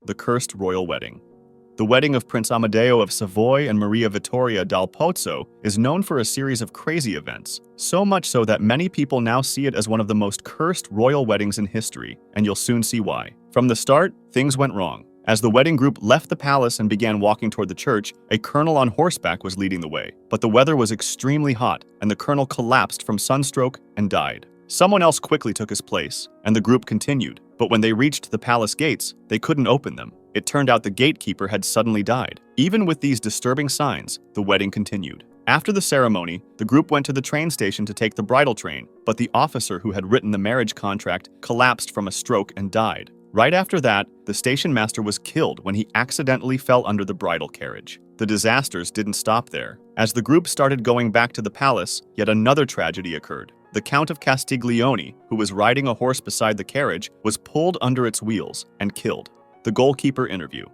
The Cursed Royal Wedding. The wedding of Prince Amadeo of Savoy and Maria Vittoria dal Pozzo is known for a series of crazy events, so much so that many people now see it as one of the most cursed royal weddings in history, and you'll soon see why. From the start, things went wrong. As the wedding group left the palace and began walking toward the church, a colonel on horseback was leading the way. But the weather was extremely hot, and the colonel collapsed from sunstroke and died. Someone else quickly took his place, and the group continued. But when they reached the palace gates, they couldn't open them. It turned out the gatekeeper had suddenly died. Even with these disturbing signs, the wedding continued. After the ceremony, the group went to the train station to take the bridal train, but the officer who had written the marriage contract collapsed from a stroke and died. Right after that, the station master was killed when he accidentally fell under the bridal carriage. The disasters didn't stop there. As the group started going back to the palace, yet another tragedy occurred. The Count of Castiglione, who was riding a horse beside the carriage, was pulled under its wheels and killed. The Goalkeeper Interview.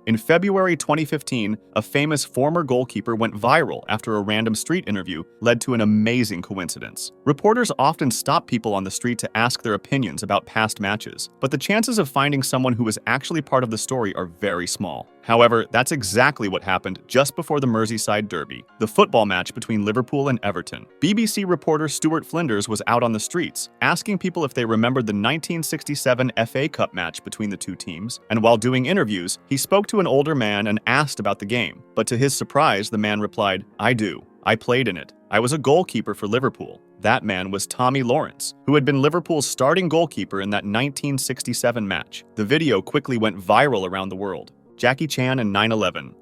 In February 2015, a famous former goalkeeper went viral after a random street interview led to an amazing coincidence. Reporters often stop people on the street to ask their opinions about past matches, but the chances of finding someone who was actually part of the story are very small. However, that's exactly what happened just before the Merseyside Derby, the football match between Liverpool and Everton. BBC reporter Stuart Flinders was out on the streets, asking people if they remembered the 1967 FA Cup match between the two teams, and while doing interviews, he spoke to an older man and asked about the game. But to his surprise, the man replied, "I do. I played in it. I was a goalkeeper for Liverpool." That man was Tommy Lawrence, who had been Liverpool's starting goalkeeper in that 1967 match. The video quickly went viral around the world. Jackie Chan and 9/11.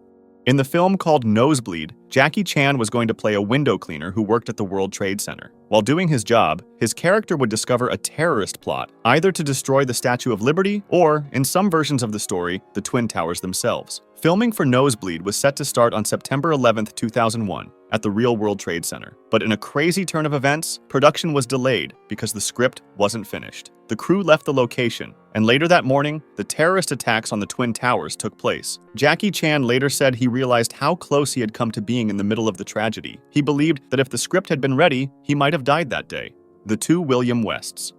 In the film called Nosebleed, Jackie Chan was going to play a window cleaner who worked at the World Trade Center. While doing his job, his character would discover a terrorist plot, either to destroy the Statue of Liberty or, in some versions of the story, the Twin Towers themselves. Filming for Nosebleed was set to start on September 11, 2001, at the real World Trade Center. But in a crazy turn of events, production was delayed because the script wasn't finished. The crew left the location, and later that morning, the terrorist attacks on the Twin Towers took place. Jackie Chan later said he realized how close he had come to being in the middle of the tragedy. He believed that if the script had been ready, he might have died that day. The two William Wests.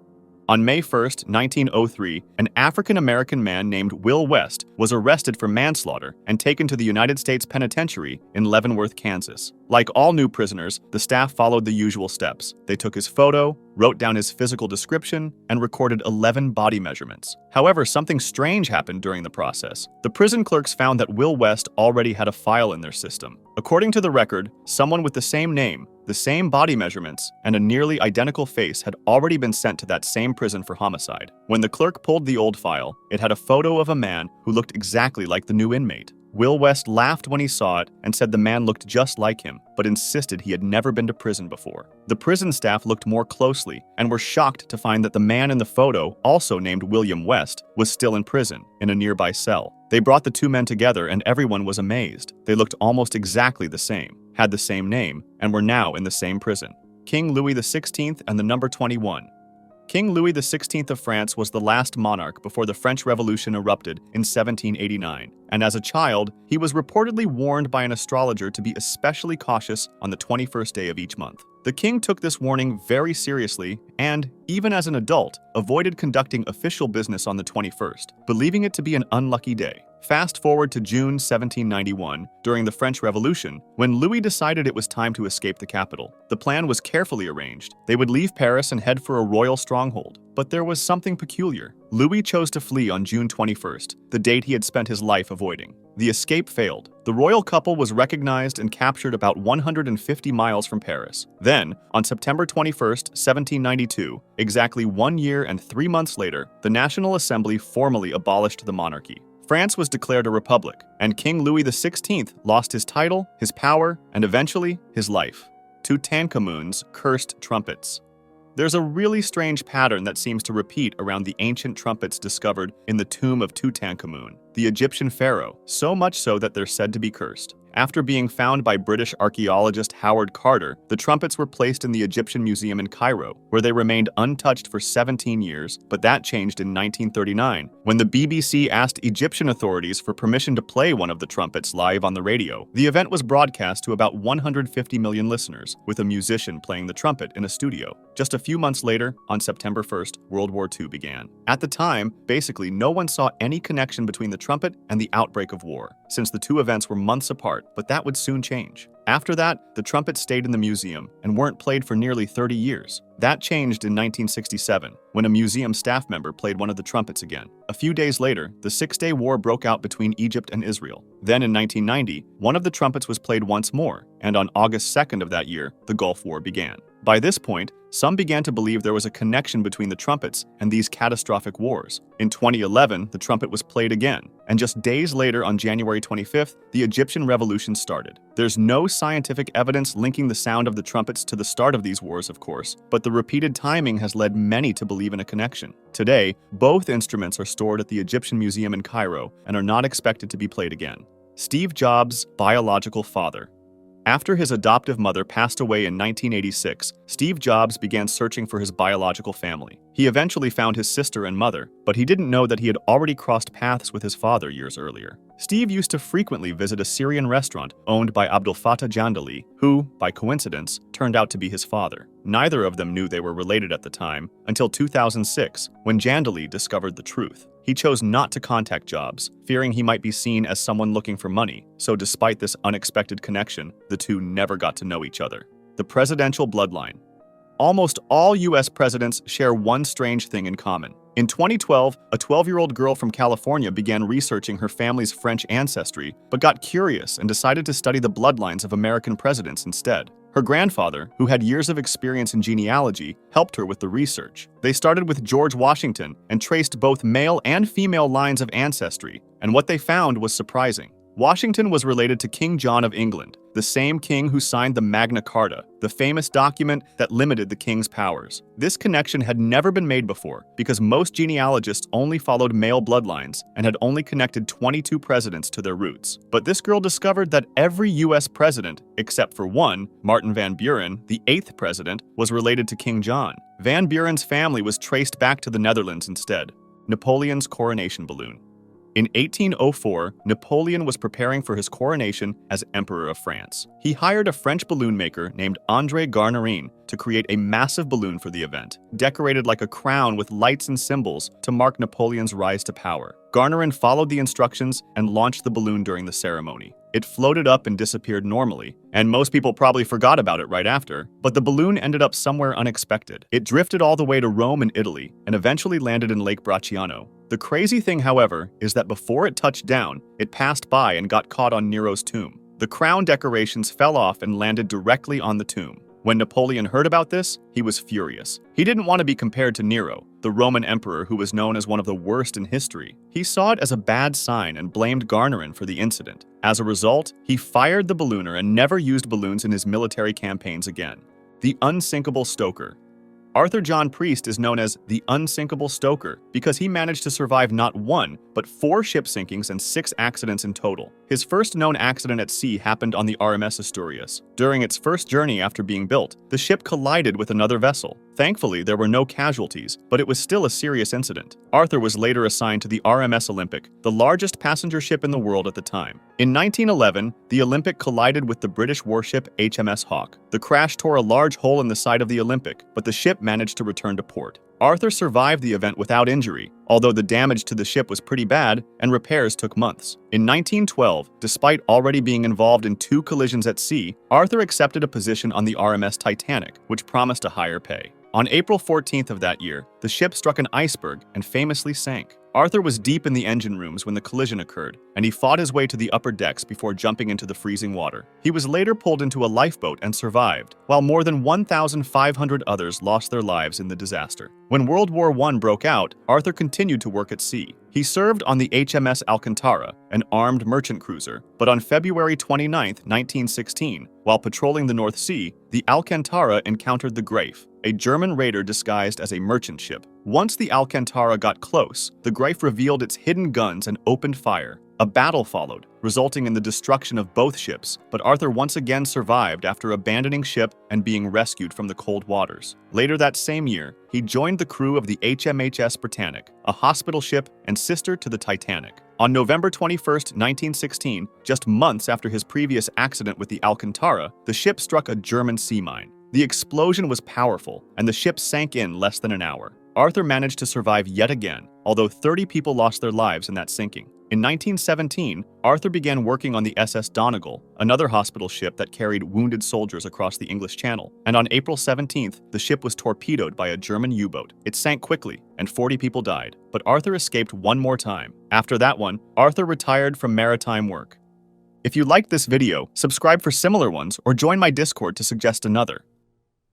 On May 1, 1903, an African-American man named Will West was arrested for manslaughter and taken to the United States Penitentiary in Leavenworth, Kansas. Like all new prisoners, the staff followed the usual steps. They took his photo, wrote down his physical description, and recorded 11 body measurements. However, something strange happened during the process. The prison clerks found that Will West already had a file in their system. According to the record, someone with the same name, the same body measurements, and a nearly identical face had already been sent to that same prison for homicide. When the clerk pulled the old file, it had a photo of a man who looked exactly like the new inmate. Will West laughed when he saw it and said the man looked just like him, but insisted he had never been to prison before. The prison staff looked more closely and were shocked to find that the man in the photo, also named William West, was still in prison, in a nearby cell. They brought the two men together and everyone was amazed. They looked almost exactly the same, had the same name, and were now in the same prison. King Louis XVI and the number 21. King Louis XVI of France was the last monarch before the French Revolution erupted in 1789, and as a child, he was reportedly warned by an astrologer to be especially cautious on the 21st day of each month. The king took this warning very seriously and, even as an adult, avoided conducting official business on the 21st, believing it to be an unlucky day. Fast forward to June 1791, during the French Revolution, when Louis decided it was time to escape the capital. The plan was carefully arranged. They would leave Paris and head for a royal stronghold. But there was something peculiar. Louis chose to flee on June 21st, the date he had spent his life avoiding. The escape failed. The royal couple was recognized and captured about 150 miles from Paris. Then, on September 21st, 1792, exactly 1 year and 3 months later, the National Assembly formally abolished the monarchy. France was declared a republic, and King Louis XVI lost his title, his power, and eventually, his life. Tutankhamun's cursed trumpets. There's a really strange pattern that seems to repeat around the ancient trumpets discovered in the tomb of Tutankhamun, the Egyptian pharaoh, so much so that they're said to be cursed. After being found by British archaeologist Howard Carter, the trumpets were placed in the Egyptian Museum in Cairo, where they remained untouched for 17 years, but that changed in 1939, when the BBC asked Egyptian authorities for permission to play one of the trumpets live on the radio. The event was broadcast to about 150 million listeners, with a musician playing the trumpet in a studio. Just a few months later, on September 1st, World War II began. At the time, basically no one saw any connection between the trumpet and the outbreak of war, since the two events were months apart, but that would soon change. After that, the trumpets stayed in the museum and weren't played for nearly 30 years. That changed in 1967, when a museum staff member played one of the trumpets again. A few days later, the Six-Day War broke out between Egypt and Israel. Then in 1990, one of the trumpets was played once more, and on August 2nd of that year, the Gulf War began. By this point, some began to believe there was a connection between the trumpets and these catastrophic wars. In 2011, the trumpet was played again, and just days later on January 25th, the Egyptian Revolution started. There's no scientific evidence linking the sound of the trumpets to the start of these wars, of course, but the repeated timing has led many to believe in a connection. Today, both instruments are stored at the Egyptian Museum in Cairo and are not expected to be played again. Steve Jobs' biological father. After his adoptive mother passed away in 1986, Steve Jobs began searching for his biological family. He eventually found his sister and mother, but he didn't know that he had already crossed paths with his father years earlier. Steve used to frequently visit a Syrian restaurant owned by Abdel Fattah Jandali, who, by coincidence, turned out to be his father. Neither of them knew they were related at the time, until 2006, when Jandali discovered the truth. He chose not to contact Jobs, fearing he might be seen as someone looking for money, so despite this unexpected connection, the two never got to know each other. The Presidential Bloodline. Almost all US presidents share one strange thing in common. In 2012, a 12-year-old girl from California began researching her family's French ancestry, but got curious and decided to study the bloodlines of American presidents instead. Her grandfather, who had years of experience in genealogy, helped her with the research. They started with George Washington and traced both male and female lines of ancestry, and what they found was surprising. Washington was related to King John of England, the same king who signed the Magna Carta, the famous document that limited the king's powers. This connection had never been made before because most genealogists only followed male bloodlines and had only connected 22 presidents to their roots. But this girl discovered that every US president, except for one, Martin Van Buren, the 8th president, was related to King John. Van Buren's family was traced back to the Netherlands instead. Napoleon's coronation balloon. In 1804, Napoleon was preparing for his coronation as Emperor of France. He hired a French balloon maker named André Garnerin to create a massive balloon for the event, decorated like a crown with lights and symbols to mark Napoleon's rise to power. Garnerin followed the instructions and launched the balloon during the ceremony. It floated up and disappeared normally, and most people probably forgot about it right after, but the balloon ended up somewhere unexpected. It drifted all the way to Rome and Italy, and eventually landed in Lake Bracciano. The crazy thing, however, is that before it touched down, it passed by and got caught on Nero's tomb. The crown decorations fell off and landed directly on the tomb. When Napoleon heard about this, he was furious. He didn't want to be compared to Nero, the Roman emperor who was known as one of the worst in history. He saw it as a bad sign and blamed Garnerin for the incident. As a result, he fired the ballooner and never used balloons in his military campaigns again. The Unsinkable Stoker. Arthur John Priest is known as the Unsinkable Stoker because he managed to survive not one, but 4 ship sinkings and 6 accidents in total. His first known accident at sea happened on the RMS Asturias. During its first journey after being built, the ship collided with another vessel. Thankfully, there were no casualties, but it was still a serious incident. Arthur was later assigned to the RMS Olympic, the largest passenger ship in the world at the time. In 1911, the Olympic collided with the British warship HMS Hawke. The crash tore a large hole in the side of the Olympic, but the ship managed to return to port. Arthur survived the event without injury, although the damage to the ship was pretty bad and repairs took months. In 1912, despite already being involved in 2 collisions at sea, Arthur accepted a position on the RMS Titanic, which promised a higher pay. On April 14th of that year, the ship struck an iceberg and famously sank. Arthur was deep in the engine rooms when the collision occurred, and he fought his way to the upper decks before jumping into the freezing water. He was later pulled into a lifeboat and survived, while more than 1,500 others lost their lives in the disaster. When World War I broke out, Arthur continued to work at sea. He served on the HMS Alcantara, an armed merchant cruiser, but on February 29, 1916, while patrolling the North Sea, the Alcantara encountered the Grafe, a German raider disguised as a merchant ship. Once the Alcantara got close, the Grafe revealed its hidden guns and opened fire. A battle followed, resulting in the destruction of both ships, but Arthur once again survived after abandoning ship and being rescued from the cold waters. Later that same year, he joined the crew of the HMHS Britannic, a hospital ship and sister to the Titanic. On November 21, 1916, just months after his previous accident with the Alcantara, the ship struck a German sea mine. The explosion was powerful, and the ship sank in less than an hour. Arthur managed to survive yet again, although 30 people lost their lives in that sinking. In 1917, Arthur began working on the SS Donegal, another hospital ship that carried wounded soldiers across the English Channel, and on April 17th, the ship was torpedoed by a German U-boat. It sank quickly, and 40 people died, but Arthur escaped one more time. After that one, Arthur retired from maritime work. If you liked this video, subscribe for similar ones or join my Discord to suggest another.